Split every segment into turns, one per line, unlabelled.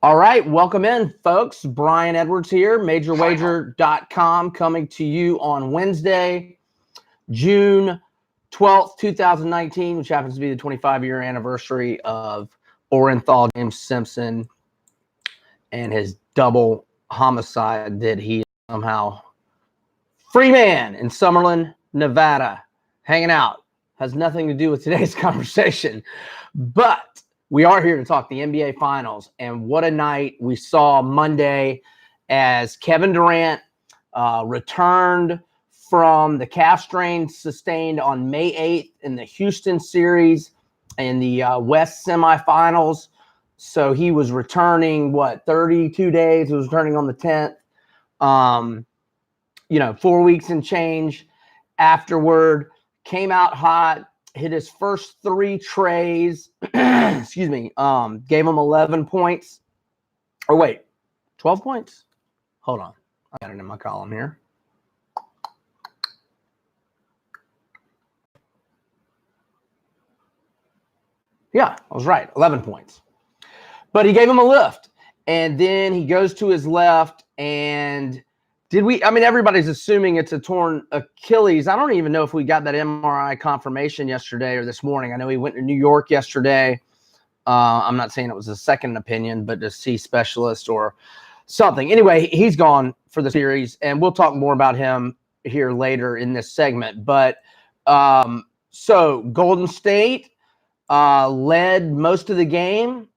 All right, welcome in, folks. Brian Edwards here, MajorWager.com, coming to you on Wednesday, June 12th, 2019, which happens to be the 25-year anniversary of Orenthal James Simpson and his double homicide that he somehow free man in Summerlin, Nevada, hanging out. Has nothing to do with today's conversation, but we are here to talk the NBA Finals, and what a night we saw Monday as Kevin Durant returned from the calf strain sustained on May 8th in the Houston series in the West semifinals. So he was returning, 32 days? He was returning on the 10th. 4 weeks and change afterward. Came out hot. Hit his first 3 trays, excuse me, gave him 11 points. Or wait, 12 points? Hold on. I got it in my column here. Yeah, I was right. 11 points. But he gave him a lift. And then he goes to his left and everybody's assuming it's a torn Achilles. I don't even know if we got that MRI confirmation yesterday or this morning. I know he went to New York yesterday. I'm not saying it was a second opinion, but to see specialist or something. Anyway, he's gone for the series, and we'll talk more about him here later in this segment. But so Golden State led most of the game.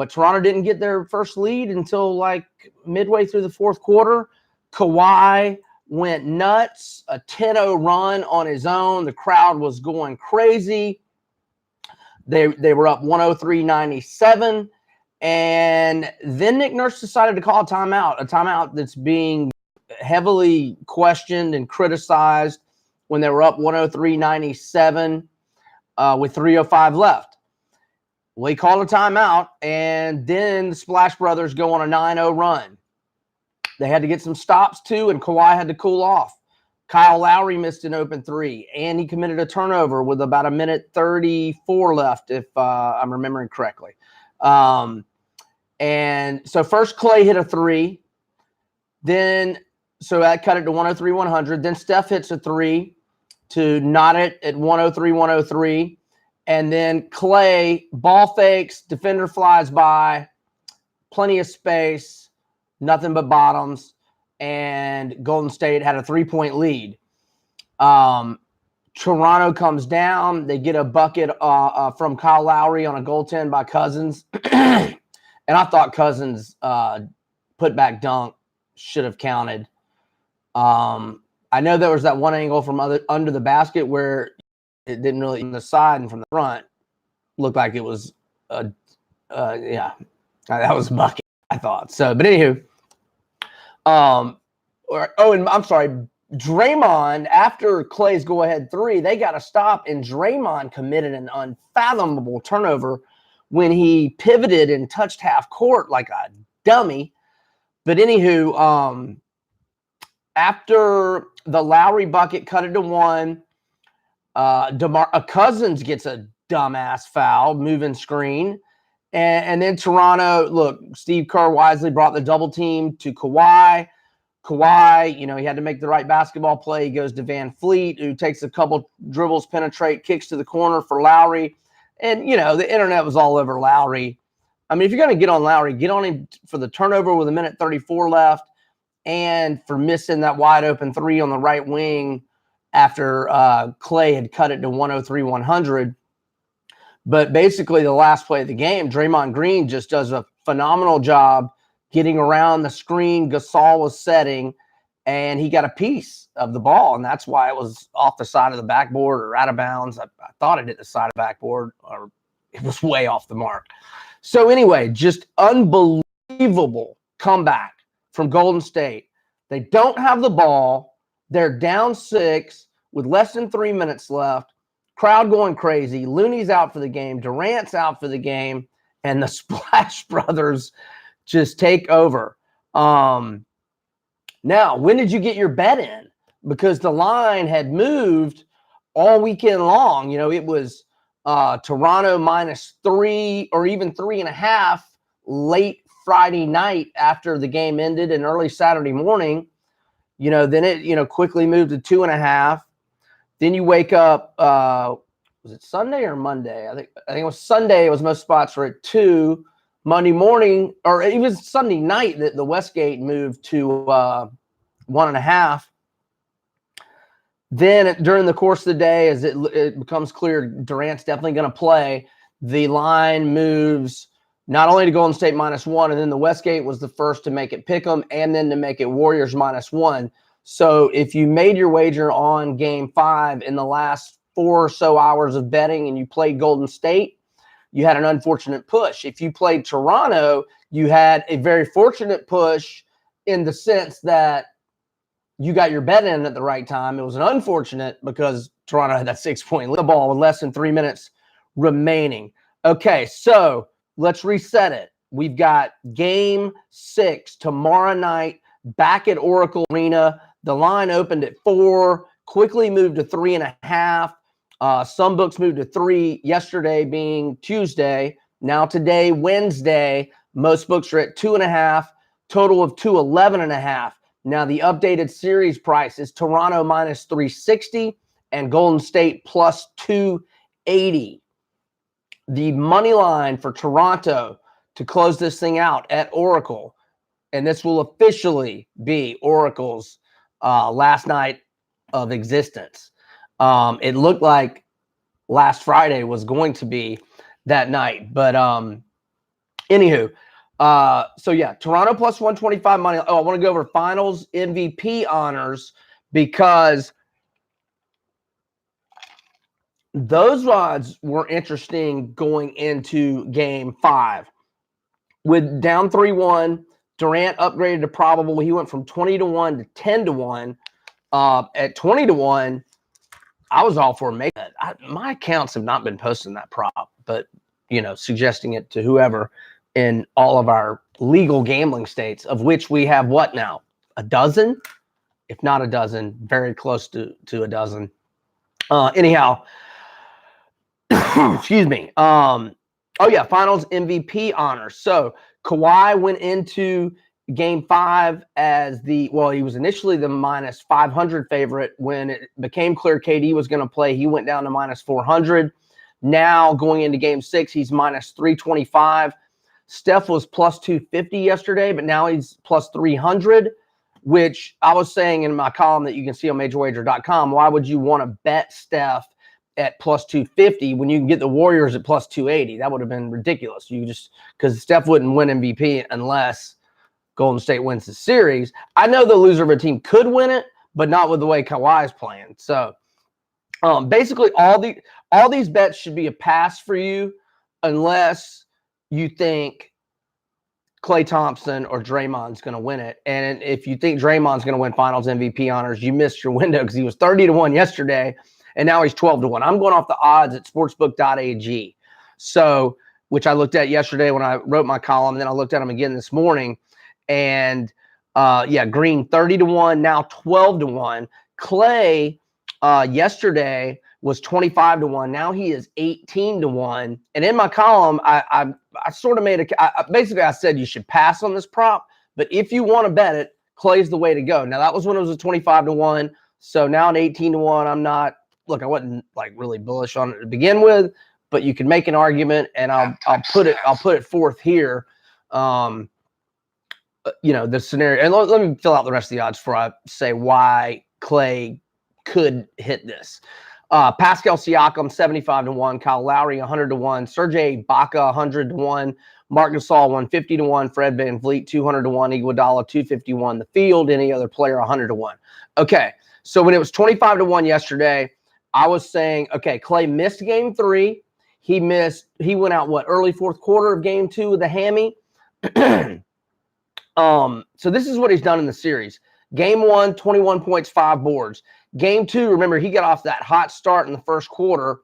Toronto didn't get their first lead until like midway through the fourth quarter. Kawhi went nuts, a 10-0 run on his own. The crowd was going crazy. They were up 103-97. And then Nick Nurse decided to call a timeout that's being heavily questioned and criticized when they were up 103-97 with 3:05 left. Well, he called a timeout, and then the Splash Brothers go on a 9-0 run. They had to get some stops, too, and Kawhi had to cool off. Kyle Lowry missed an open 3, and he committed a turnover with about 1:34 left, if I'm remembering correctly. And so first Clay hit a 3. Then, so that cut it to 103-100. Then Steph hits a 3 to knot it at 103-103. And then Clay ball fakes, defender flies by, plenty of space. Nothing but bottoms, and Golden State had a 3-point lead. Toronto comes down. They get a bucket from Kyle Lowry on a goaltend by Cousins. And I thought Cousins' putback dunk should have counted. I know there was that one angle from under the basket where it didn't really, on the side and from the front, looked like it was, that was a bucket, I thought. So, but anywho. And I'm sorry, Draymond, after Clay's go-ahead 3, they got to stop, and Draymond committed an unfathomable turnover when he pivoted and touched half court like a dummy. But anywho, after the Lowry bucket cut it to 1, Cousins gets a dumbass foul, moving screen. And then Toronto, look, Steve Kerr wisely brought the double team to Kawhi. Kawhi, he had to make the right basketball play. He goes to Van Fleet, who takes a couple dribbles, penetrate, kicks to the corner for Lowry. And, the internet was all over Lowry. I mean, if you're going to get on Lowry, get on him for the turnover with 1:34 left and for missing that wide open 3 on the right wing after Clay had cut it to 103-100. But basically, the last play of the game, Draymond Green just does a phenomenal job getting around the screen Gasol was setting, and he got a piece of the ball, and that's why it was off the side of the backboard or out of bounds. I thought it hit the side of the backboard, or it was way off the mark. So anyway, just unbelievable comeback from Golden State. They don't have the ball. They're down 6 with less than 3 minutes left. Crowd going crazy. Looney's out for the game. Durant's out for the game. And the Splash Brothers just take over. Now, when did you get your bet in? Because the line had moved all weekend long. It was Toronto -3 or even 3.5 late Friday night after the game ended and early Saturday morning. Then it, quickly moved to 2.5. Then you wake up, was it Sunday or Monday? I think it was Sunday. It was most spots were at 2. Monday morning, or it was Sunday night that the Westgate moved to 1.5. Then during the course of the day, as it becomes clear Durant's definitely going to play, the line moves not only to Golden State -1, and then the Westgate was the first to make it pick'em and then to make it Warriors -1. So if you made your wager on Game 5 in the last 4 or so hours of betting and you played Golden State, you had an unfortunate push. If you played Toronto, you had a very fortunate push in the sense that you got your bet in at the right time. It was an unfortunate because Toronto had that 6-point lead ball with less than 3 minutes remaining. Okay, so let's reset it. We've got Game 6 tomorrow night back at Oracle Arena. The line opened at 4, quickly moved to 3.5. Some books moved to 3 yesterday being Tuesday. Now today, Wednesday, most books are at 2.5, total of 211.5. Now the updated series price is Toronto -360 and Golden State +280. The money line for Toronto to close this thing out at Oracle, and this will officially be Oracle's last night of existence. It looked like last Friday was going to be that night, but anywho, so yeah, Toronto +125 money. Oh, I want to go over Finals MVP honors because those odds were interesting going into Game 5. With down 3-1, Durant upgraded to probable. He went from 20-1 to 10-1. At 20-1. I was all for making that. My accounts have not been posting that prop, but suggesting it to whoever in all of our legal gambling states, of which we have what now? A dozen, if not a dozen, very close to a dozen. Anyhow, excuse me. Oh yeah, Finals MVP honors. So Kawhi went into Game 5 as he was initially the -500 favorite. When it became clear KD was going to play, he went down to -400. Now going into Game 6, he's -325. Steph was +250 yesterday, but now he's +300, which I was saying in my column that you can see on MajorWager.com. Why would you want to bet Steph at +250 when you can get the Warriors at +280? That would have been ridiculous. Because Steph wouldn't win MVP unless Golden State wins the series. I know the loser of a team could win it, but not with the way Kawhi is playing. So basically all these bets should be a pass for you unless you think Klay Thompson or Draymond's going to win it. And if you think Draymond's going to win Finals MVP honors, you missed your window because he was 30-1 yesterday, and now he's 12-1. I'm going off the odds at sportsbook.ag. So, which I looked at yesterday when I wrote my column, and then I looked at them again this morning. And Green 30-1, now 12-1. Klay yesterday was 25-1. Now he is 18-1. And in my column, I sort of made basically I said you should pass on this prop, but if you want to bet it, Klay's the way to go. Now that was when it was a 25-1. So now at 18-1, I'm not. Look, I wasn't like really bullish on it to begin with, but you can make an argument, and I'll put it forth here. The scenario, and let me fill out the rest of the odds before I say why Klay could hit this. Pascal Siakam 75-1, Kyle Lowry 100-1, Serge Ibaka 100-1, Marc Gasol 150-1, Fred VanVleet 200-1, Iguodala 251, the field, any other player 100-1. Okay, so when it was 25-1 yesterday, I was saying, okay, Klay missed Game 3. He went out early fourth quarter of Game 2 with a hammy. So this is what he's done in the series. Game 1, 21 points, 5 boards. Game 2, remember, he got off that hot start in the first quarter.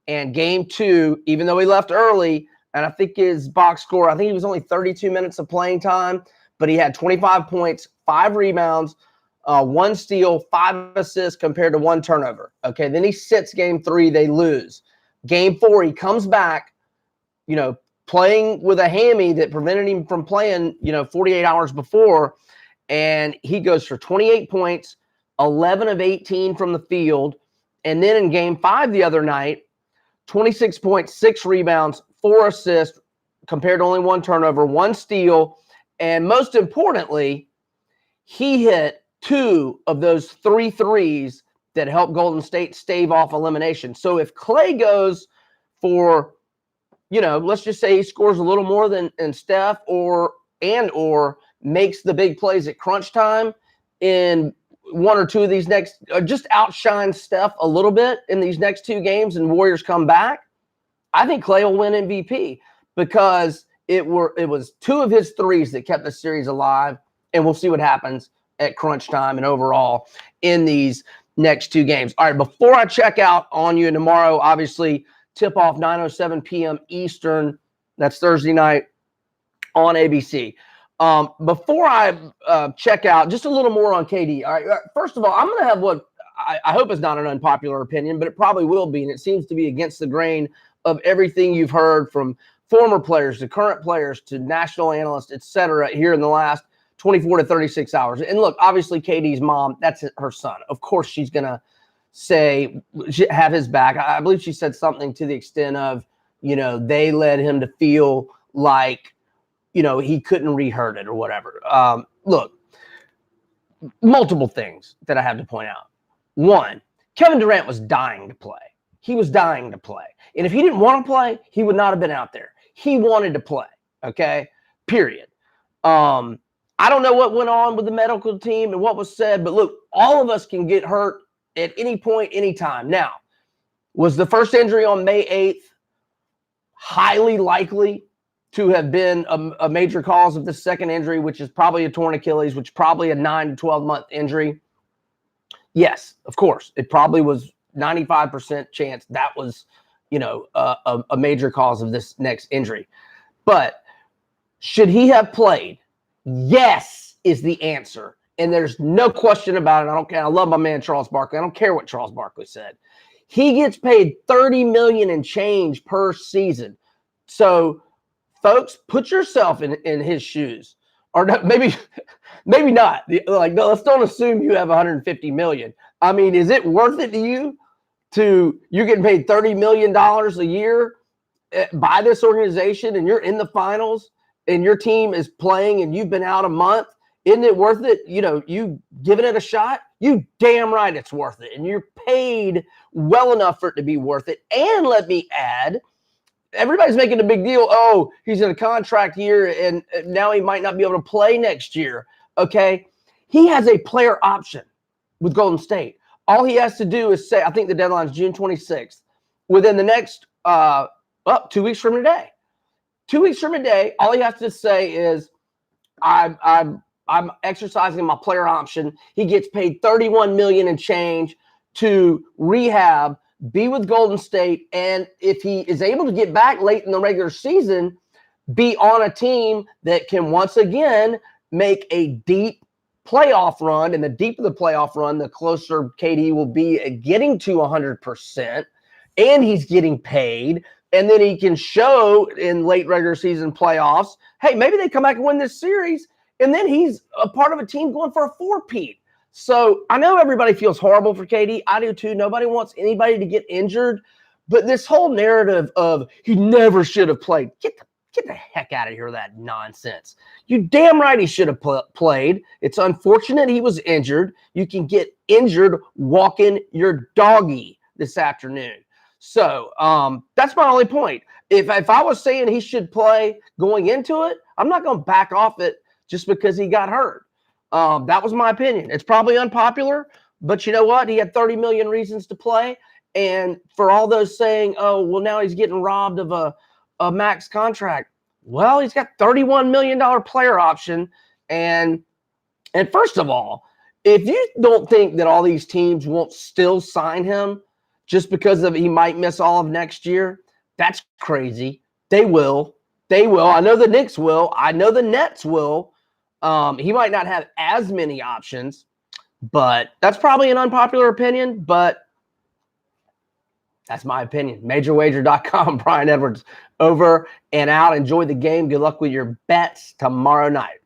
And Game 2, even though he left early, and I think his box score, I think he was only 32 minutes of playing time, but he had 25 points, 5 rebounds, 1 steal, 5 assists compared to 1 turnover. Okay, then he sits Game 3, they lose. Game 4, he comes back, playing with a hammy that prevented him from playing, 48 hours before. And he goes for 28 points, 11 of 18 from the field. And then in game 5 the other night, 26 points, 6 rebounds, 4 assists, compared to only 1 turnover, 1 steal. And most importantly, he hit 2 of those 3 threes that helped Golden State stave off elimination. So if Klay goes for, let's just say he scores a little more than Steph or makes the big plays at crunch time in 1 or 2 of these next, just outshine Steph a little bit in these next 2 games and Warriors come back, I think Klay will win MVP because it was 2 of his threes that kept the series alive, and we'll see what happens at crunch time and overall in these next 2 games. All right, before I check out on you tomorrow, obviously tip-off 9:07 p.m. Eastern. That's Thursday night on ABC. Before I check out, just a little more on KD. All right, first of all, I'm going to have what I hope is not an unpopular opinion, but it probably will be, and it seems to be against the grain of everything you've heard from former players to current players to national analysts, et cetera, here in the last 24 to 36 hours. And look, obviously KD's mom, that's her son. Of course she's going to have his back. I believe she said something to the extent of, they led him to feel like, he couldn't rehurt it or whatever. Look, multiple things that I have to point out. 1, Kevin Durant was dying to play. He was dying to play. And if he didn't want to play, he would not have been out there. He wanted to play, okay? Period. I don't know what went on with the medical team and what was said, but look, all of us can get hurt at any point, anytime. Now, was the first injury on May 8th highly likely to have been a major cause of the second injury, which is probably a torn Achilles, which is probably a 9 to 12-month injury? Yes, of course. It probably was 95% chance that was, a major cause of this next injury. But should he have played? Yes is the answer. And there's no question about it. I don't care. I love my man Charles Barkley. I don't care what Charles Barkley said. He gets paid $30 million and change per season. So, folks, put yourself in his shoes. Or maybe not. Like, no, let's don't assume you have $150 million. I mean, is it worth it to you? You're getting paid $30 million a year by this organization, and you're in the finals, and your team is playing, and you've been out a month? Isn't it worth it? You giving it a shot? You damn right it's worth it. And you're paid well enough for it to be worth it. And let me add, everybody's making a big deal. Oh, he's in a contract year, and now he might not be able to play next year. Okay? He has a player option with Golden State. All he has to do is say, I think the deadline is June 26th. Within the next 2 weeks from today. 2 weeks from today, all he has to say is, I'm exercising my player option. He gets paid $31 million and change to rehab, be with Golden State, and if he is able to get back late in the regular season, be on a team that can once again make a deep playoff run. And the deeper the playoff run, the closer KD will be at getting to 100%, and he's getting paid. And then he can show in late regular season playoffs, hey, maybe they come back and win this series, and then he's a part of a team going for a four-peat. So I know everybody feels horrible for KD. I do too. Nobody wants anybody to get injured. But this whole narrative of he never should have played, get the heck out of here with that nonsense. You damn right he should have played. It's unfortunate he was injured. You can get injured walking your doggy this afternoon. So that's my only point. If I was saying he should play going into it, I'm not going to back off it just because he got hurt. That was my opinion. It's probably unpopular, but you know what? He had 30 million reasons to play. And for all those saying, oh, well, now he's getting robbed of a max contract. Well, he's got $31 million player option. And first of all, if you don't think that all these teams won't still sign him just because he might miss all of next year, that's crazy. They will. They will. I know the Knicks will. I know the Nets will. He might not have as many options, but that's probably an unpopular opinion. But That's my opinion. Majorwager.com. Brian Edwards over and out. Enjoy the game. Good luck with your bets tomorrow night.